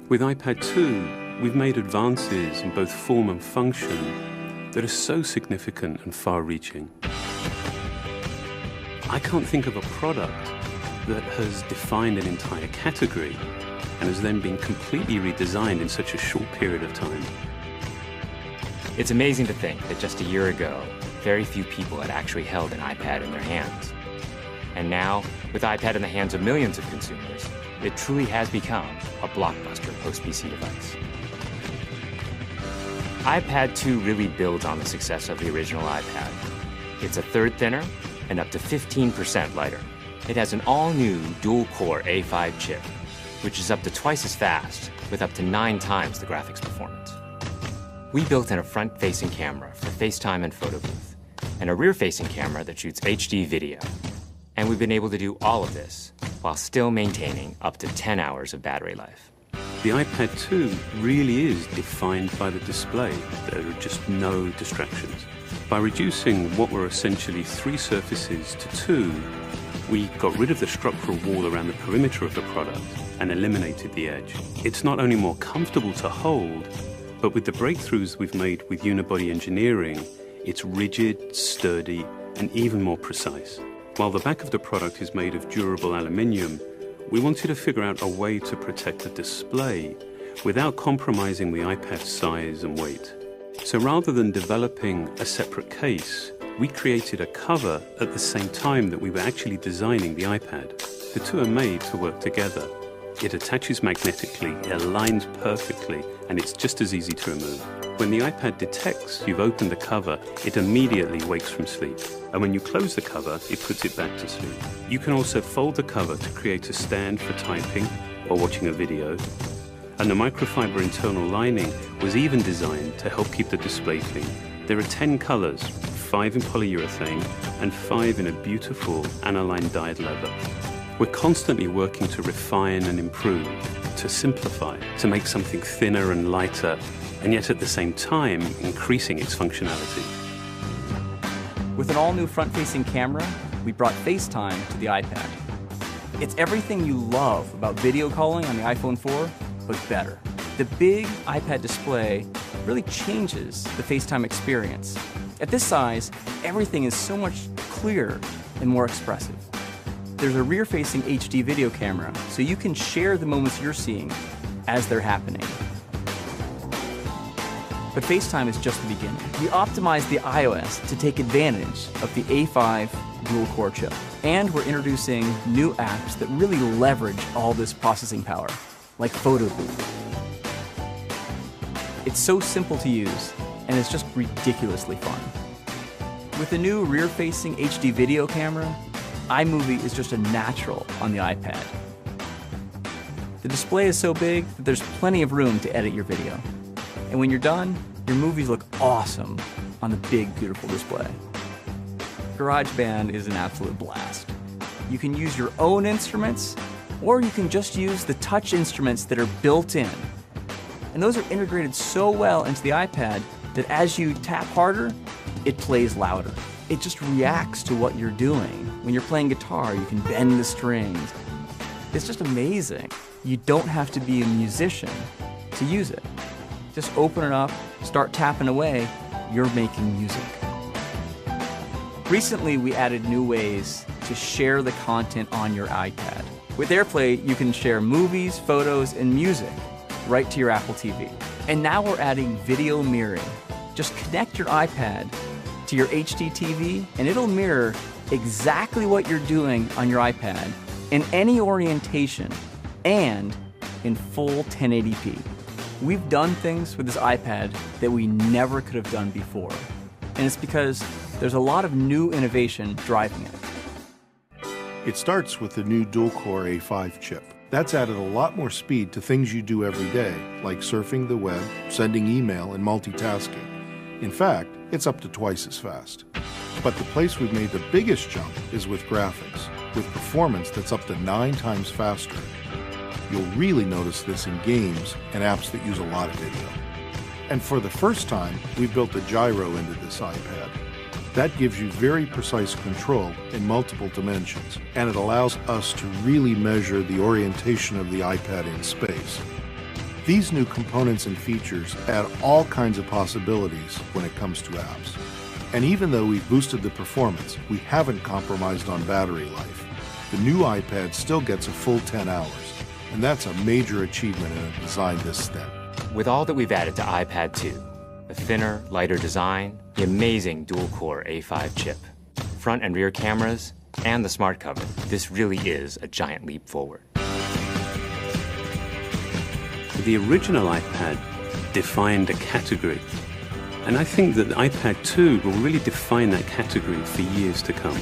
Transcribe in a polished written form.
With iPad 2, we've made advances in both form and function that are so significant and far-reaching. I can't think of a product that has defined an entire category and has then been completely redesigned in such a short period of time. It's amazing to think that just a year ago, very few people had actually held an iPad in their hands. And now, with iPad in the hands of millions of consumers, it truly has become a blockbuster post-PC device. iPad 2 really builds on the success of the original iPad. It's a third thinner and up to 15% lighter. It has an all-new dual-core A5 chip, which is up to twice as fast with up to 9 times the graphics performance. We built in a front-facing camera for FaceTime and photo booth, and a rear-facing camera that shoots HD video. And we've been able to do all of this while still maintaining up to 10 hours of battery life. The iPad 2 really is defined by the display. There are just no distractions. By reducing what were essentially 3 surfaces to 2, we got rid of the structural wall around the perimeter of the product and eliminated the edge. It's not only more comfortable to hold, but with the breakthroughs we've made with unibody engineering, it's rigid, sturdy, and even more precise. While the back of the product is made of durable aluminium, we wanted to figure out a way to protect the display without compromising the iPad's size and weight. So rather than developing a separate case, we created a cover at the same time that we were actually designing the iPad. The two are made to work together. It attaches magnetically, it aligns perfectly, and it's just as easy to remove. When the iPad detects you've opened the cover, it immediately wakes from sleep. And when you close the cover, it puts it back to sleep. You can also fold the cover to create a stand for typing or watching a video. And the microfiber internal lining was even designed to help keep the display clean. There are 10 colors, 5 in polyurethane and 5 in a beautiful aniline dyed leather. We're constantly working to refine and improve, to simplify, to make something thinner and lighter, and yet at the same time, increasing its functionality. With an all-new front-facing camera, we brought FaceTime to the iPad. It's everything you love about video calling on the iPhone 4, but better. The big iPad display really changes the FaceTime experience. At this size, everything is so much clearer and more expressive. There's a rear-facing HD video camera, so you can share the moments you're seeing as they're happening. But FaceTime is just the beginning. We optimized the iOS to take advantage of the A5 dual-core chip. And we're introducing new apps that really leverage all this processing power, like Photo Booth. It's so simple to use, and it's just ridiculously fun. With the new rear-facing HD video camera, iMovie is just a natural on the iPad. The display is so big that there's plenty of room to edit your video. And when you're done, your movies look awesome on the big, beautiful display. GarageBand is an absolute blast. You can use your own instruments, or you can just use the touch instruments that are built in. And those are integrated so well into the iPad that as you tap harder, it plays louder. It just reacts to what you're doing. When you're playing guitar, you can bend the strings. It's just amazing. You don't have to be a musician to use it. Just open it up, start tapping away, you're making music. Recently, we added new ways to share the content on your iPad. With AirPlay, you can share movies, photos, and music right to your Apple TV. And now we're adding video mirroring. Just connect your iPad to your HD TV, and it'll mirror exactly what you're doing on your iPad in any orientation and in full 1080p. We've done things with this iPad that we never could have done before. And it's because there's a lot of new innovation driving it. It starts with the new dual-core A5 chip. That's added a lot more speed to things you do every day, like surfing the web, sending email, and multitasking. In fact, it's up to twice as fast. But the place we've made the biggest jump is with graphics, with performance that's up to 9 times faster. You'll really notice this in games and apps that use a lot of video. And for the first time, we've built a gyro into this iPad. That gives you very precise control in multiple dimensions, and it allows us to really measure the orientation of the iPad in space. These new components and features add all kinds of possibilities when it comes to apps. And even though we've boosted the performance, we haven't compromised on battery life. The new iPad still gets a full 10 hours, and that's a major achievement in a design this thin. With all that we've added to iPad 2, the thinner, lighter design, the amazing dual-core A5 chip, front and rear cameras, and the smart cover, this really is a giant leap forward. The original iPad defined a category, and I think that the iPad 2 will really define that category for years to come.